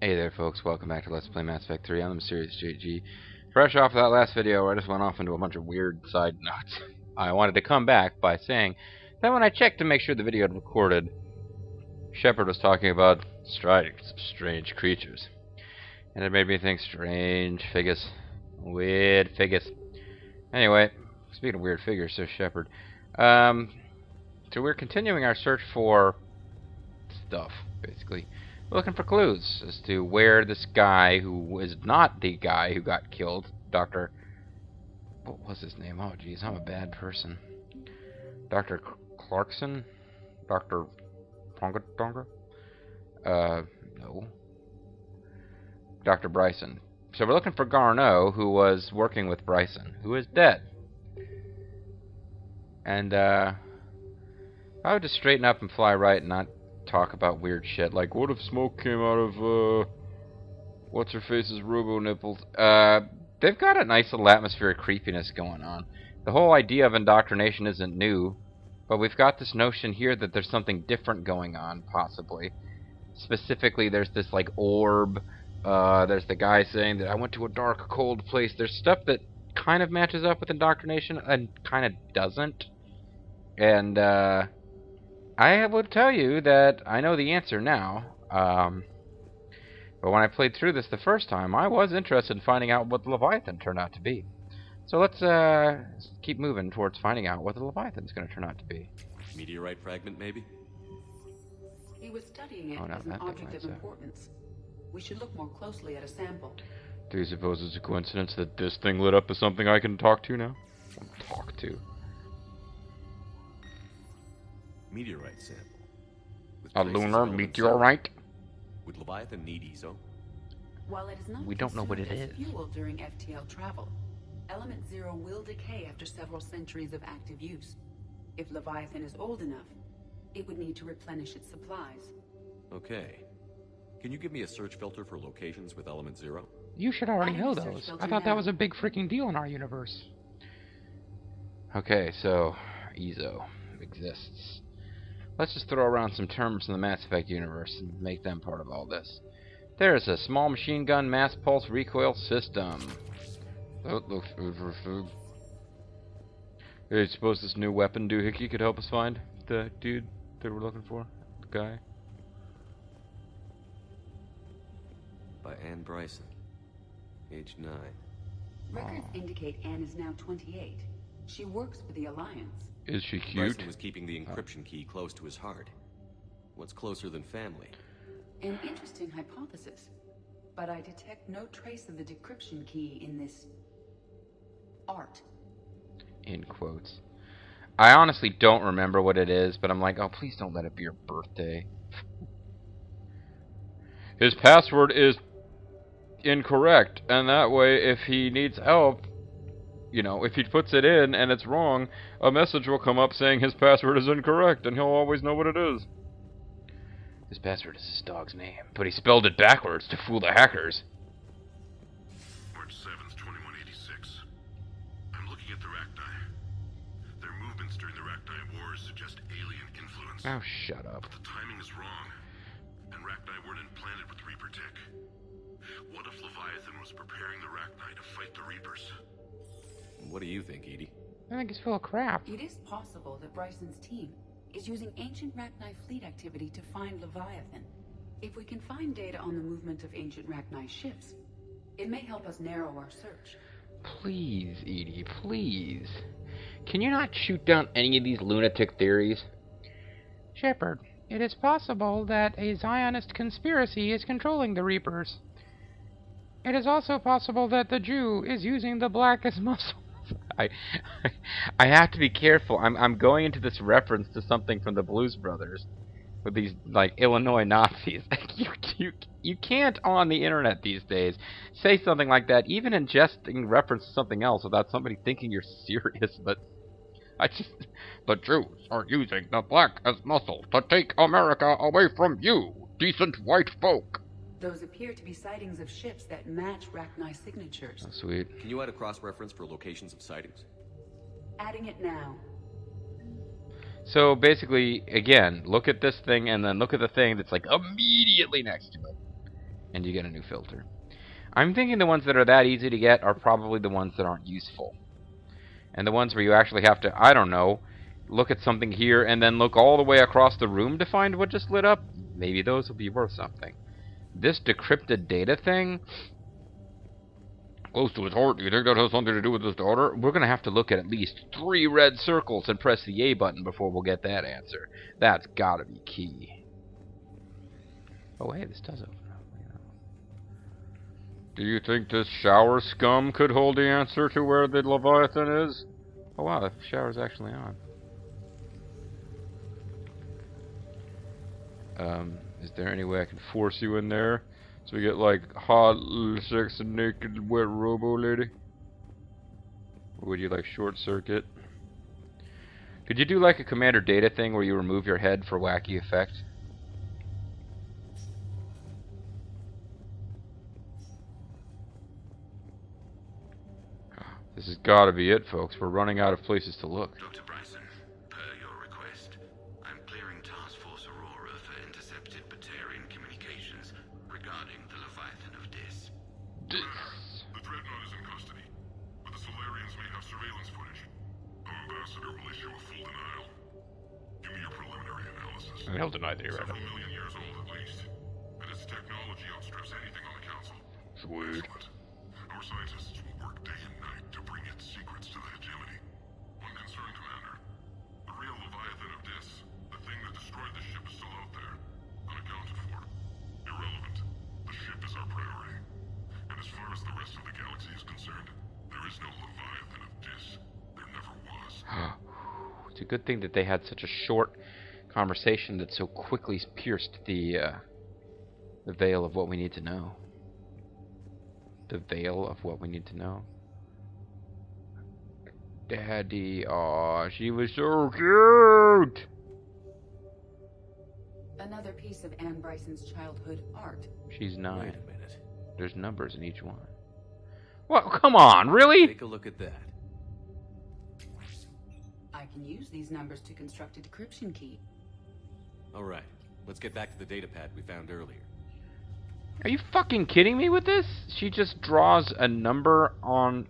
Hey there folks, welcome back to Let's Play Mass Effect 3 on the Mysterious JG. Fresh off of that last video where I just went off into a bunch of weird side notes, I wanted to come back by saying that when I checked to make sure the video had recorded, Shepard was talking about strange creatures. And it made me think strange figures. Weird figures. Anyway, speaking of weird figures, so Shepard. So we're continuing our search for stuff, basically. We're looking for clues as to where this guy, who is not the guy who got killed, Dr. What was his name? Oh, geez, I'm a bad person. Dr. Clarkson? Dr. Tonga? No. Dr. Bryson. So we're looking for Garneau, who was working with Bryson, who is dead. And, I would just straighten up and fly right and not talk about weird shit, like, what if smoke came out of, what's-her-face's robo-nipples? They've got a nice little atmosphere of creepiness going on. The whole idea of indoctrination isn't new, but we've got this notion here that there's something different going on, possibly. Specifically, there's this, like, orb. There's the guy saying that I went to a dark, cold place. There's stuff that kind of matches up with indoctrination and kind of doesn't. And, I would tell you that I know the answer now. But when I played through this the first time, I was interested in finding out what the Leviathan turned out to be. So let's keep moving towards finding out what the Leviathan's going to turn out to be. Meteorite fragment, maybe? He was studying it as an object of importance. We should look more closely at a sample. Do you suppose it's a coincidence that this thing lit up as something I can talk to now? Talk to. Meteorite sample. A lunar meteorite? Would Leviathan need ESO? While it is not we don't know what it is. Fuel during FTL travel, Element 0 will decay after several centuries of active use. If Leviathan is old enough, it would need to replenish its supplies. Okay. Can you give me a search filter for locations with Element 0? You should already know those. I thought that was a big freaking deal in our universe. Okay, so ESO exists. Let's just throw around some terms in the Mass Effect universe and make them part of all this. There's a small machine gun mass pulse recoil system. That looks food for food. Hey, suppose this new weapon doohickey could help us find the dude that we're looking for? The guy? By Anne Bryson. Age 9. Records indicate Anne is now 28. She works for the Alliance. Is she cute? Bryson was keeping the encryption key close to his heart. What's closer than family? An interesting hypothesis, but I detect no trace of the decryption key in this art. In quotes. I honestly don't remember what it is, but I'm like, oh, please don't let it be your birthday. His password is incorrect, and that way, if he needs help, you know, if he puts it in and it's wrong, a message will come up saying his password is incorrect, and he'll always know what it is. His password is his dog's name, but he spelled it backwards to fool the hackers. March 7th, 2186. I'm looking at the Rachni. Their movements during the Rachni Wars suggest alien influence. Oh, shut up. But the timing is wrong, and Rachni weren't implanted with Reaper tech. What if Leviathan was preparing the Rachni to fight the Reapers? What do you think, Edie? I think it's full of crap. It is possible that Bryson's team is using ancient Rachni fleet activity to find Leviathan. If we can find data on the movement of ancient Rachni ships, it may help us narrow our search. Please, Edie, please. Can you not shoot down any of these lunatic theories? Shepard, it is possible that a Zionist conspiracy is controlling the Reapers. It is also possible that the Jew is using the black as muscle. I have to be careful. I'm going into this reference to something from the Blues Brothers with these, like, Illinois Nazis. You can't on the internet these days say something like that, even in just in reference to something else, without somebody thinking you're serious. But the Jews are using the black as muscle to take America away from you, decent white folk. Those appear to be sightings of ships that match Rachni signatures. Oh, sweet. Can you add a cross-reference for locations of sightings? Adding it now. So basically, again, look at this thing and then look at the thing that's like immediately next to it. and you get a new filter. I'm thinking the ones that are that easy to get are probably the ones that aren't useful. And the ones where you actually have to, I don't know, look at something here and then look all the way across the room to find what just lit up, maybe those will be worth something. This decrypted data thing, close to his heart, do you think that has something to do with his daughter? We're going to have to look at least 3 red circles and press the A button before we'll get that answer. That's got to be key. Oh, hey, this does open up. Do you think this shower scum could hold the answer to where the Leviathan is? Oh wow, the shower's actually on. Is there any way I can force you in there? So we get like hot, sexy, naked, wet robo lady? Or would you like short circuit? Could you do like a Commander Data thing where you remove your head for wacky effect? This has got to be it, folks. We're running out of places to look. Dr. Bryson, per your request, I'm clearing Task Force Aurora for intercepted Batarian communications regarding the Leviathan of Dis. The Dreadnought is in custody, but the Solarians may have surveillance footage. Our ambassador will issue a full denial. Give me your preliminary analysis. I mean, he'll deny that you're right. Several million years old at least, and its technology outstrips anything on the Council. Sweet. Excellent. Our scientists will work day and night to bring its secrets to the hegemony. One concern, Commander. The real Leviathan of Dis, the thing that destroyed the ship, is still out there, unaccounted for. Irrelevant. The ship is our priority. And as far as the rest of the galaxy is concerned, there is no Leviathan of Dis. There never was. It's a good thing that they had such a short conversation that so quickly pierced the veil of what we need to know. The veil of what we need to know. Daddy, aw, she was so cute! Another piece of Anne Bryson's childhood art. She's 9. Wait a minute. There's numbers in each one. Well, come on, really? Take a look at that. I can use these numbers to construct a decryption key. All right, let's get back to the data pad we found earlier. Are you fucking kidding me with this? She just draws a number on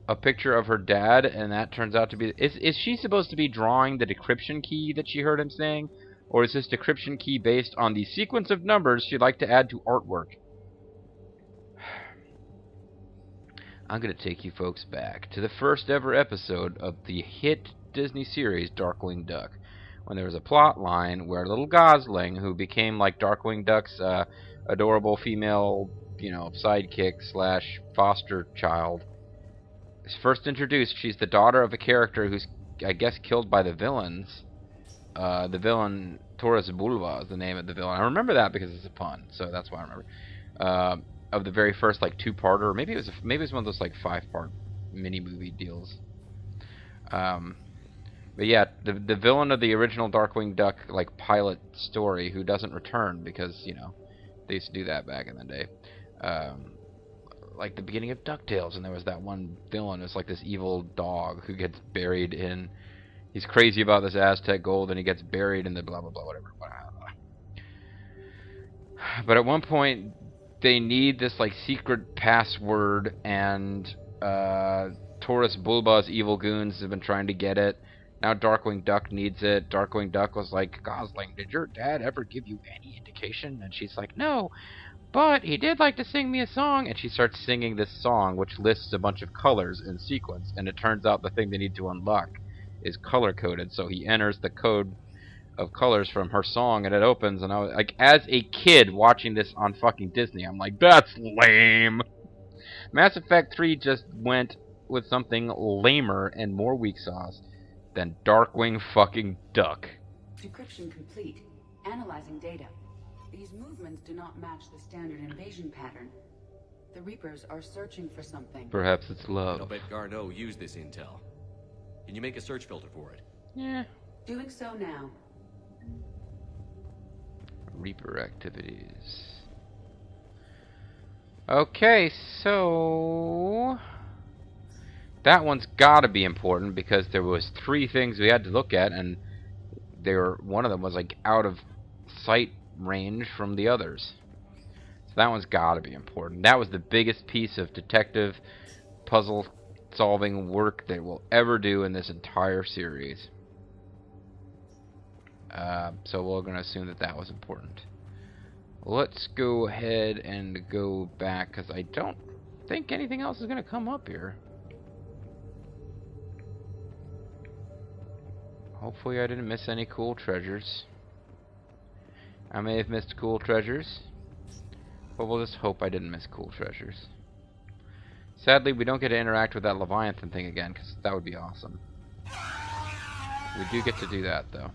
a picture of her dad, and that turns out to be... Is she supposed to be drawing the decryption key that she heard him saying? Or is this decryption key based on the sequence of numbers she'd like to add to artwork? I'm going to take you folks back to the first ever episode of the hit Disney series Darkwing Duck, when there was a plot line where little Gosling, who became like Darkwing Duck's adorable female, sidekick slash foster child, is first introduced. She's the daughter of a character who's, I guess, killed by the villains. The villain, Taurus Bulba, is the name of the villain. I remember that because it's a pun, so that's why I remember. Of the very first like 2-parter, or maybe it was one of those like 5-part mini movie deals. But yeah, the villain of the original Darkwing Duck like pilot story, who doesn't return because they used to do that back in the day. Like the beginning of DuckTales, and there was that one villain. It's like this evil dog who gets buried in. He's crazy about this Aztec gold, and he gets buried in the blah blah blah whatever. But at one point, they need this like secret password, and Taurus Bulba's evil goons have been trying to get it. Now Darkwing Duck needs it. Darkwing Duck was like, Gosling, did your dad ever give you any indication? And she's like, no, but he did like to sing me a song. And she starts singing this song, which lists a bunch of colors in sequence. And it turns out the thing they need to unlock is color-coded. So he enters the code of colors from her song, and it opens. And I was like, as a kid watching this on fucking Disney, I'm like, that's lame. Mass Effect 3 just went with something lamer and more weak sauce than Darkwing fucking Duck. Decryption complete. Analyzing data. These movements do not match the standard invasion pattern. The Reapers are searching for something. Perhaps it's love. I'll bet Garneau used this intel. Can you make a search filter for it? Yeah. Doing so now. Reaper activities. Okay, so that one's gotta be important because there was 3 things we had to look at, and one of them was like out of sight range from the others. that one's got to be important. That was the biggest piece of detective puzzle solving work they will ever do in this entire series. So we're going to assume that that was important. Let's go ahead and go back, because I don't think anything else is going to come up here. Hopefully I didn't miss any cool treasures. I may have missed cool treasures, but we'll just hope I didn't miss cool treasures. Sadly, we don't get to interact with that Leviathan thing again, because that would be awesome. We do get to do that, though.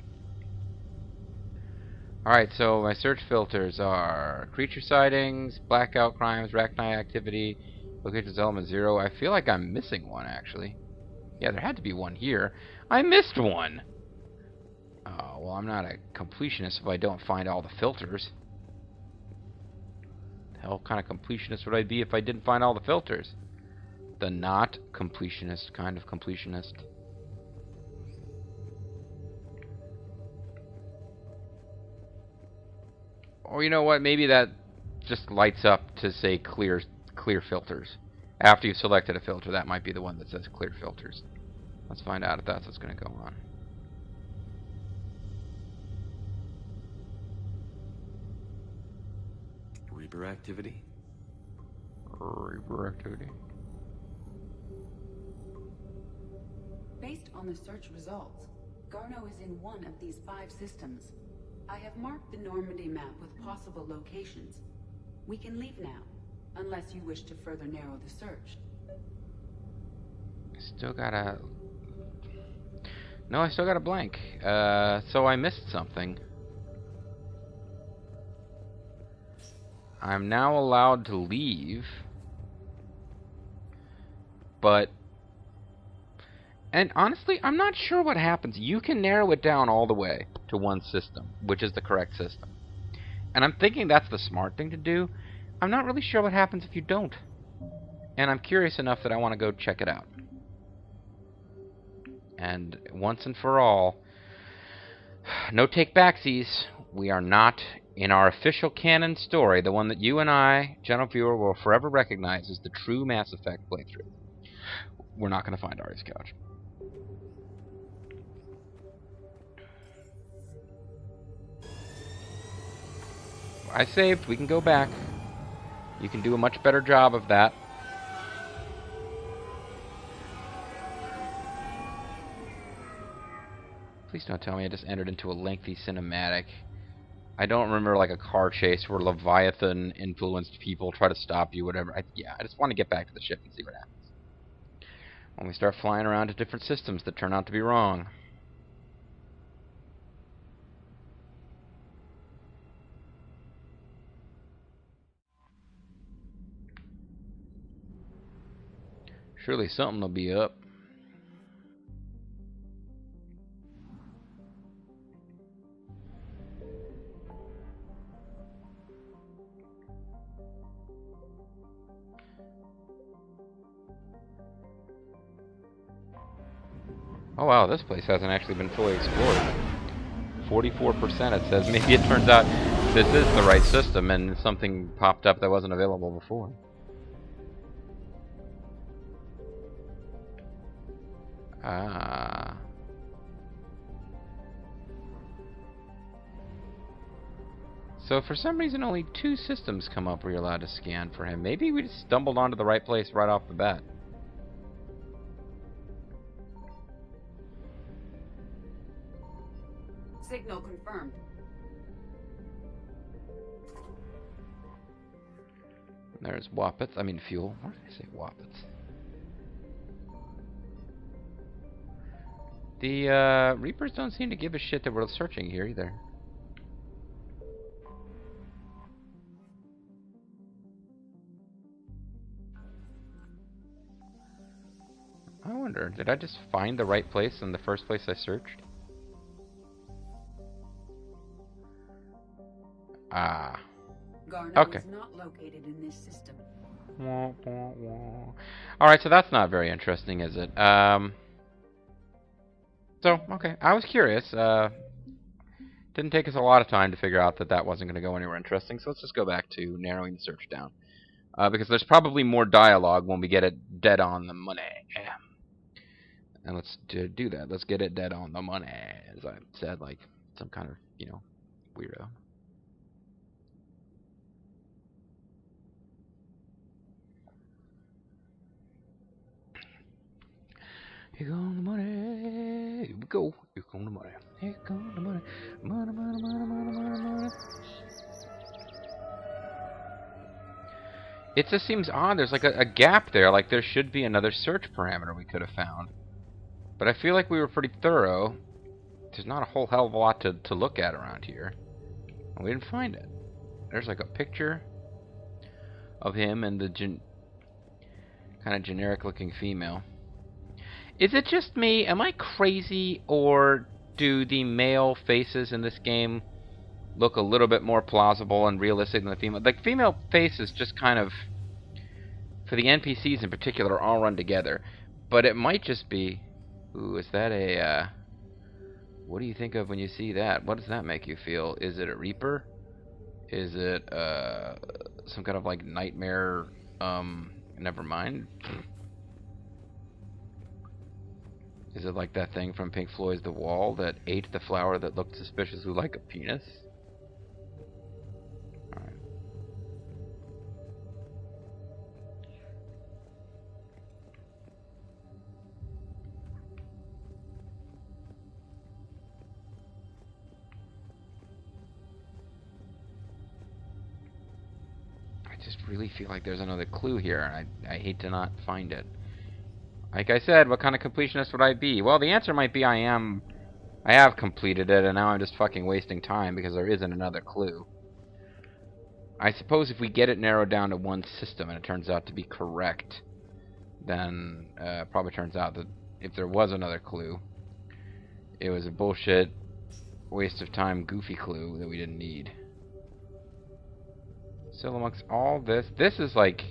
Alright, so my search filters are creature sightings, blackout crimes, Rachni activity, locations element 0. I feel like I'm missing one, actually. Yeah, there had to be one here. I missed one! Oh, well, I'm not a completionist if I don't find all the filters. The hell kind of completionist would I be if I didn't find all the filters? The not completionist kind of completionist. Or you know what? Maybe that just lights up to say clear filters. After you've selected a filter, that might be the one that says clear filters. Let's find out if that's what's going to go on. Reaper activity? Reaper activity. Based on the search results, Garneau is in one of these 5 systems. I have marked the Normandy map with possible locations. We can leave now, unless you wish to further narrow the search. Still got a... No, I still got a blank. So I missed something. I'm now allowed to leave. But... And honestly, I'm not sure what happens. You can narrow it down all the way to one system, which is the correct system. And I'm thinking that's the smart thing to do. I'm not really sure what happens if you don't. And I'm curious enough that I want to go check it out. And once and for all, no take-backsies. We are not in our official canon story, the one that you and I, general viewer, will forever recognize as the true Mass Effect playthrough. We're not going to find Ari's couch. I saved. We can go back. You can do a much better job of that. Please don't tell me I just entered into a lengthy cinematic. I don't remember like a car chase where Leviathan influenced people try to stop you, whatever. Yeah, I just want to get back to the ship and see what happens. When we start flying around to different systems that turn out to be wrong. Surely something will be up. Oh wow, this place hasn't actually been fully explored. 44% it says. Maybe it turns out this is the right system and something popped up that wasn't available before. Ah. So for some reason only 2 systems come up where you're allowed to scan for him. Maybe we just stumbled onto the right place right off the bat. Signal confirmed. There's Wappets. I mean fuel. Why did I say Wappets? The Reapers don't seem to give a shit that we're searching here either. I wonder, did I just find the right place in the first place I searched? Ah. Garneau Okay. is not located in this system. Alright, so that's not very interesting, is it? So, okay. I was curious. Didn't Didn't take us a lot of time to figure out that that wasn't going to go anywhere interesting, so let's just go back to narrowing the search down. Because there's probably more dialogue when we get it dead on the money. And let's do that. Let's get it dead on the money, as I said, like some kind of, you know, weirdo. Here comes the money. Here we go. Here comes the money. Here comes the money. Money, money, money, money, money, money. It just seems odd. There's like a gap there. Like there should be another search parameter we could have found. But I feel like we were pretty thorough. There's not a whole hell of a lot to look at around here. And we didn't find it. There's like a picture of him and the kind of generic looking female. Is it just me? Am I crazy? Or do the male faces in this game look a little bit more plausible and realistic than the female? The female faces just kind of, for the NPCs in particular, all run together. But it might just be... Ooh, is that a... what do you think of when you see that? What does that make you feel? Is it a Reaper? Is it some kind of like nightmare? Never mind. Is it like that thing from Pink Floyd's The Wall that ate the flower that looked suspiciously like a penis? Alright. I just really feel like there's another clue here, and I hate to not find it. Like I said, what kind of completionist would I be? Well, the answer might be I have completed it, and now I'm just fucking wasting time because there isn't another clue. I suppose if we get it narrowed down to one system and it turns out to be correct, then probably turns out that if there was another clue, it was a bullshit, waste of time, goofy clue that we didn't need. Still amongst all this, this is like...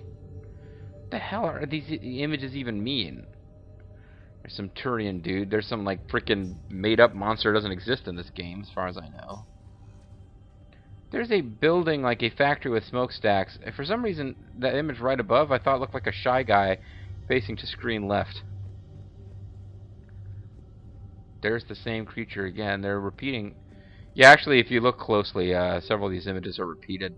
What the hell are these images even mean? There's some Turian dude. There's some like freaking made up monster that doesn't exist in this game, as far as I know. There's a building like a factory with smokestacks. For some reason, that image right above I thought looked like a shy guy facing to screen left. There's the same creature again. They're repeating. Yeah, actually, if you look closely, several of these images are repeated.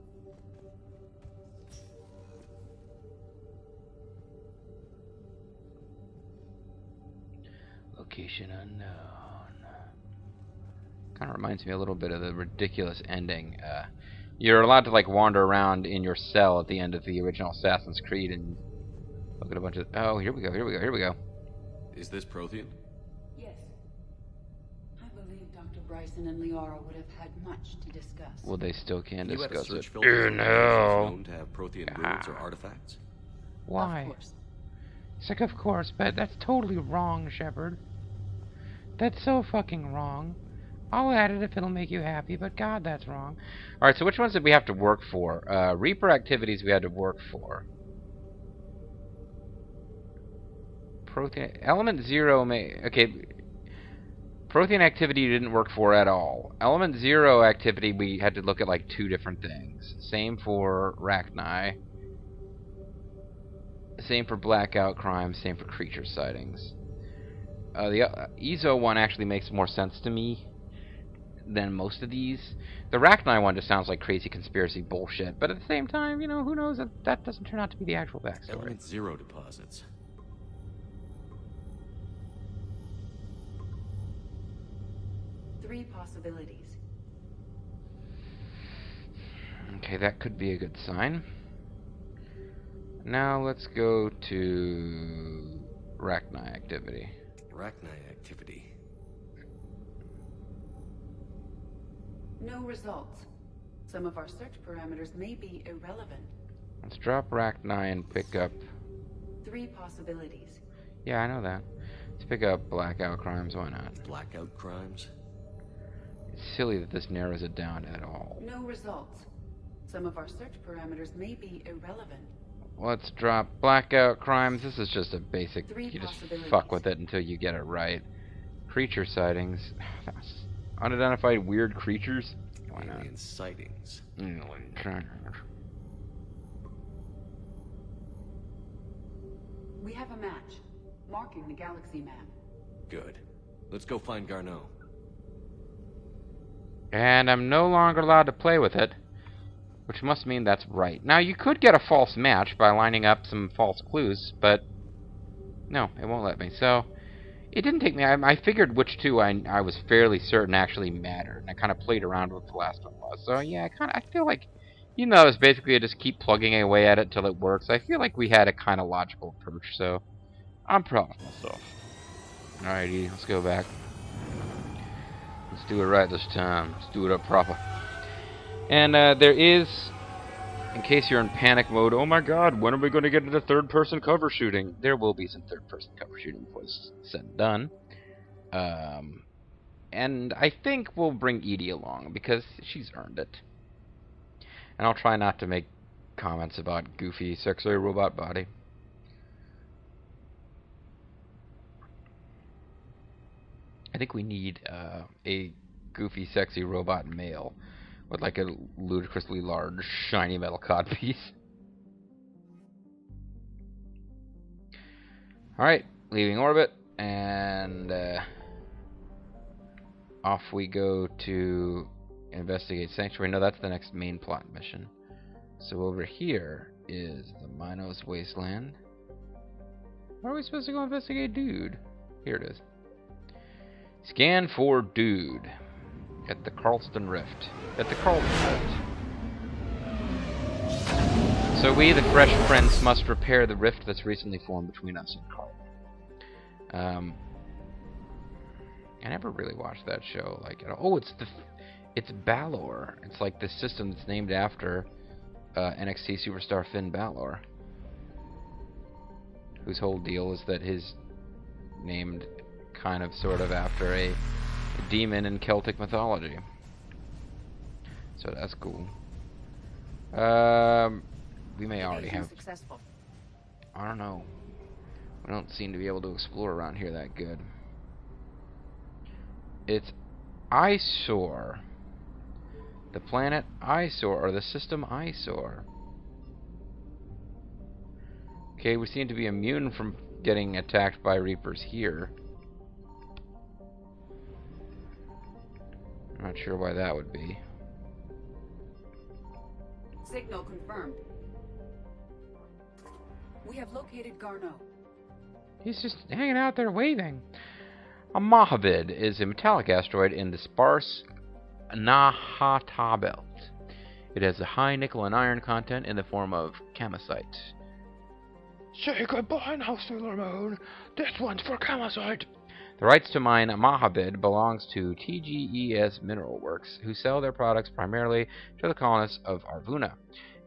Location unknown. Kind of reminds me a little bit of the ridiculous ending. You're allowed to like wander around in your cell at the end of the original Assassin's Creed and look at a bunch of... Oh, here we go, here we go, here we go. Is this Prothean? Yes. I believe Dr. Bryson and Liara would have had much to discuss. Well, they still can You had a discuss search it. filter for No. locations known to have Prothean ruins or artifacts? Why? Of course. It's like, of course, but that's totally wrong, Shepard. That's so fucking wrong. I'll add it if it'll make you happy, but God, that's wrong. Alright, so which ones did we have to work for? Reaper activities we had to work for. Prothean... Element 0 may... Okay. Prothean activity didn't work for at all. Element 0 activity we had to look at like 2 different things. Same for Rachni. Same for blackout crimes. Same for creature sightings. The EZO one actually makes more sense to me than most of these. The Rachni one just sounds like crazy conspiracy bullshit, but at the same time, you know, who knows if that doesn't turn out to be the actual backstory. Element 0 deposits. Three possibilities. Okay, that could be a good sign. Now let's go to Rachni activity. Rachni activity. No results. Some of our search parameters may be irrelevant. Let's drop Rachni and pick up... 3 possibilities. Yeah, I know that. Let's pick up blackout crimes, why not? Blackout crimes. It's silly that this narrows it down at all. No results. Some of our search parameters may be irrelevant. Let's drop blackout crimes. This is just a basic... 3 You just possibilities. fuck with it until you get it right. Creature sightings. Unidentified weird creatures? Why not? Alien sightings. We have a match, marking the galaxy map. Good. Let's go find Garneau. And I'm no longer allowed to play with it, which must mean that's right. Now, you could get a false match by lining up some false clues, but no, it won't let me. So, it didn't take me... I figured which two I was fairly certain actually mattered, and I kind of played around with the last one was. So, yeah, I feel like, you know, it's basically just keep plugging away at it till it works. I feel like we had a kind of logical approach, so I'm proud of myself. Alrighty, let's go back. Let's do it right this time. Let's do it up proper. And there is, in case you're in panic mode, oh my god, when are we going to get into third-person cover shooting? There will be some third-person cover shooting before this is said and done. And I think we'll bring Edie along, because she's earned it. And I'll try not to make comments about goofy, sexy robot body. I think we need a goofy, sexy robot male with like a ludicrously large, shiny metal codpiece. Alright, leaving orbit, and off we go to investigate Sanctuary. No, that's the next main plot mission. So over here is the Minos Wasteland. Where are we supposed to go investigate Dude? Here it is. Scan for Dude at the Carlston Rift. At the Carlston Rift. So we, the Fresh Prince, must repair the rift that's recently formed between us and Carl. I never really watched that show. Like, oh, it's Balor. It's like the system that's named after NXT superstar Finn Balor, whose whole deal is that his named kind of sort of after a demon in Celtic mythology. So that's cool. We may already have... Successful. I don't know. We don't seem to be able to explore around here that good. It's Eyesore. The planet Eyesore, or the system Eyesore. Okay, we seem to be immune from getting attacked by Reapers here. I'm not sure why that would be. Signal confirmed. We have located Garneau. He's just hanging out there waving. A Mojave is a metallic asteroid in the sparse Nahata Belt. It has a high nickel and iron content in the form of camosite. Say goodbye now, Sailor Moon. This one's for camosite. The rights to mine Mojave belongs to TGES Mineral Works, who sell their products primarily to the colonists of Arvuna.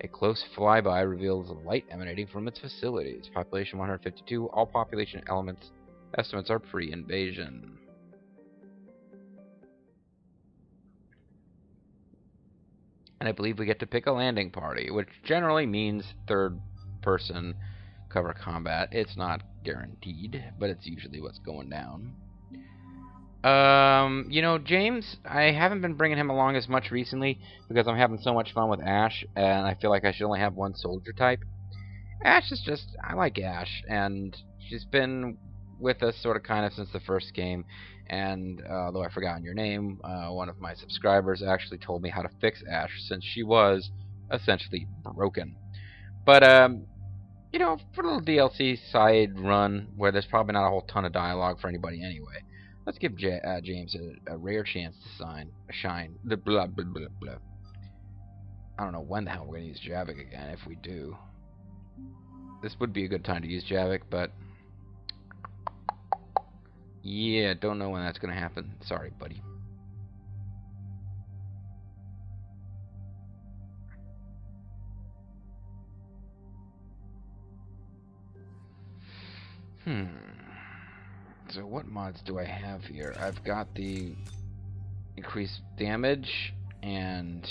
A close flyby reveals light emanating from its facilities. Population 152. All population estimates are pre-invasion. And I believe we get to pick a landing party, which generally means third-person cover combat. It's not guaranteed, but it's usually what's going down. You know, James, I haven't been bringing him along as much recently because I'm having so much fun with Ash, and I feel like I should only have one soldier type. Ash is just... I like Ash, and she's been with us sort of kind of since the first game, and though I've forgotten your name, one of my subscribers actually told me how to fix Ash since she was essentially broken. But, you know, for a little DLC side run where there's probably not a whole ton of dialogue for anybody anyway, let's give James a rare chance to shine. The blah, blah, blah, blah. I don't know when the hell we're going to use Javik again, if we do. This would be a good time to use Javik, but... yeah, don't know when that's going to happen. Sorry, buddy. So what mods do I have here? I've got the increased damage and...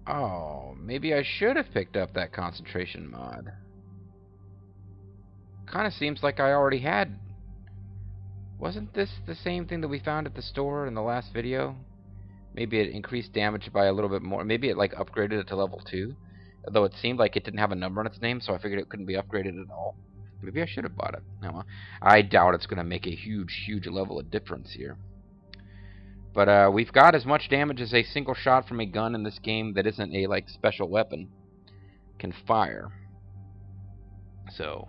oh, maybe I should have picked up that concentration mod. Kind of seems like I already had Wasn't this the same thing that we found at the store in the last video? Maybe it increased damage by a little bit more. Maybe it like upgraded it to level 2. Although it seemed like it didn't have a number on its name, so I figured it couldn't be upgraded at all. Maybe I should have bought it. No, well, I doubt it's going to make a huge level of difference here. But we've got as much damage as a single shot from a gun in this game that isn't a like special weapon can fire. So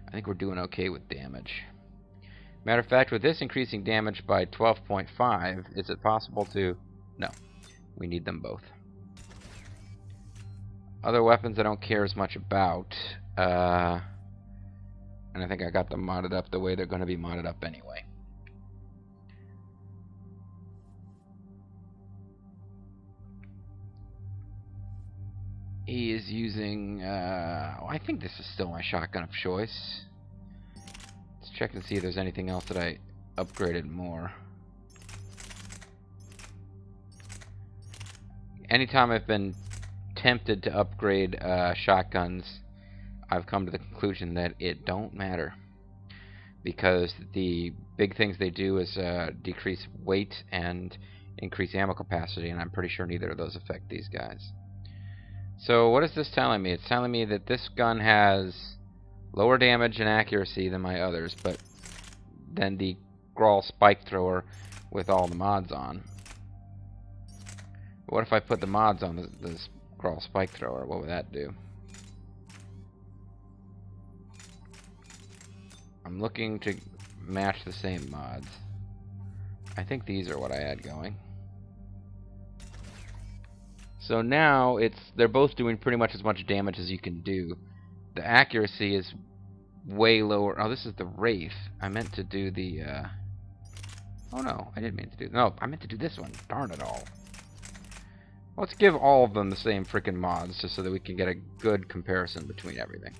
I think we're doing okay with damage. Matter of fact, with this increasing damage by 12.5, is it possible to... No. We need them both. Other weapons I don't care as much about. And I think I got them modded up the way they're going to be modded up anyway. He is using... I think this is still my shotgun of choice. Let's check and see if there's anything else that I upgraded more. Anytime I've been tempted to upgrade shotguns, I've come to the conclusion that it don't matter. Because the big things they do is decrease weight and increase ammo capacity, and I'm pretty sure neither of those affect these guys. So what is this telling me? It's telling me that this gun has lower damage and accuracy than my others, but then the Grawl spike thrower with all the mods on. What if I put the mods on this Grawl spike thrower? What would that do? I'm looking to match the same mods. I think these are what I had going. So now they're both doing pretty much as much damage as you can do. The accuracy is way lower. Oh, this is the Wraith. I meant to do the oh no, I didn't mean to do... No, I meant to do this one. Darn it all. Let's give all of them the same freaking mods just so that we can get a good comparison between everything.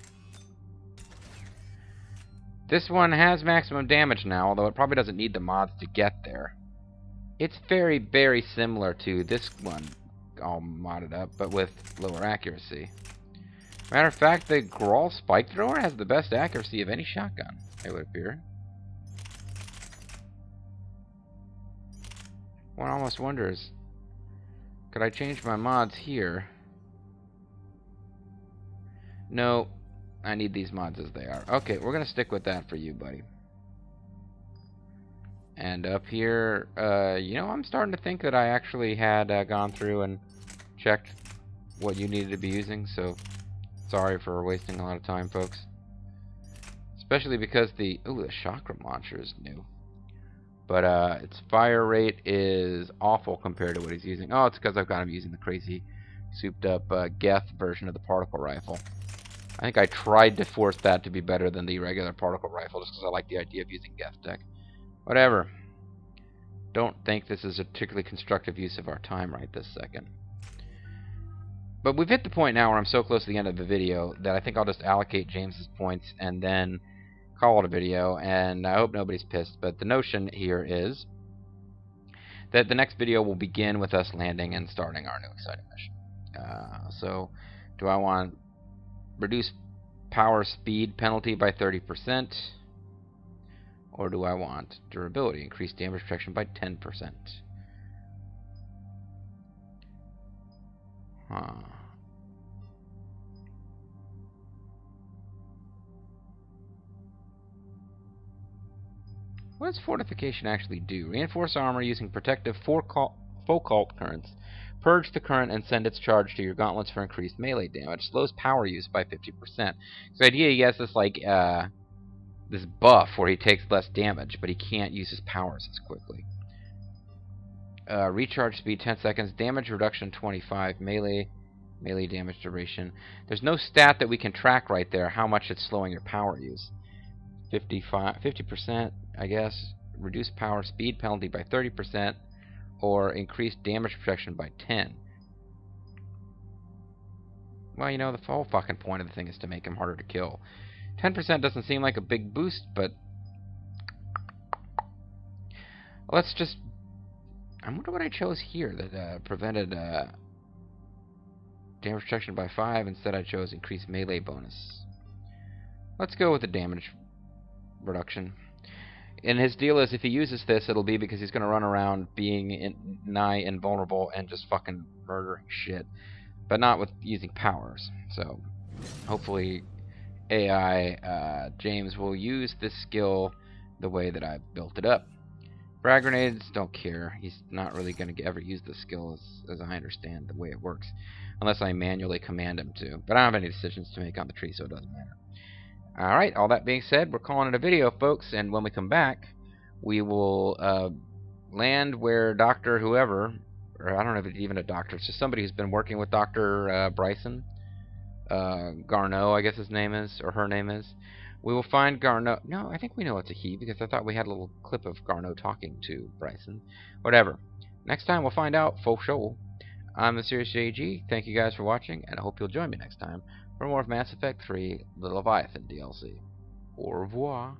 This one has maximum damage now, although it probably doesn't need the mods to get there. It's very similar to this one, all modded up, but with lower accuracy. Matter of fact, the Grawl spike thrower has the best accuracy of any shotgun, it would appear. One almost wonders, could I change my mods here? No, I need these mods as they are. Okay, we're gonna stick with that for you, buddy. And up here, you know, I'm starting to think that I actually had gone through and checked what you needed to be using, so sorry for wasting a lot of time, folks. Especially because the chakra launcher is new. But its fire rate is awful compared to what he's using. Oh, it's because I've got him using the crazy souped up Geth version of the particle rifle. I think I tried to force that to be better than the regular particle rifle just because I like the idea of using Geth tech. Whatever. Don't think this is a particularly constructive use of our time right this second. But we've hit the point now where I'm so close to the end of the video that I think I'll just allocate James's points and then call it a video, and I hope nobody's pissed, but the notion here is that the next video will begin with us landing and starting our new exciting mission. So, do I want reduce power speed penalty by 30%, or do I want durability, increase damage protection by 10%? What does fortification actually do? Reinforce armor using protective focal currents. Purge the current and send its charge to your gauntlets for increased melee damage. Slows power use by 50%. So the idea he has this like this buff where he takes less damage, but he can't use his powers as quickly. Recharge speed 10 seconds. Damage reduction 25. Melee damage duration. There's no stat that we can track right there how much it's slowing your power use. 50%, I guess. Reduce power speed penalty by 30%, or increase damage protection by 10. Well, you know, the whole fucking point of the thing is to make him harder to kill. 10% doesn't seem like a big boost, but let's just... I wonder what I chose here that prevented damage protection by 5. Instead I chose increased melee bonus. Let's go with the damage reduction. And his deal is if he uses this, it'll be because he's going to run around being nigh invulnerable and just fucking murdering shit. But not with using powers. So, hopefully, AI James will use this skill the way that I built it up. Frag grenades, don't care. He's not really going to ever use this skill as I understand the way it works. Unless I manually command him to. But I don't have any decisions to make on the tree, so it doesn't matter. Alright, all that being said, we're calling it a video, folks. And when we come back, we will land where Dr. whoever, or I don't know if it's even a doctor, it's just somebody who's been working with Dr. Bryson. Garneau, I guess his name is, or her name is. We will find Garneau. No, I think we know it's a he, because I thought we had a little clip of Garneau talking to Bryson. Whatever. Next time we'll find out, for sure. I'm the Serious JG. Thank you guys for watching, and I hope you'll join me next time for more of Mass Effect 3, the Leviathan DLC. Au revoir.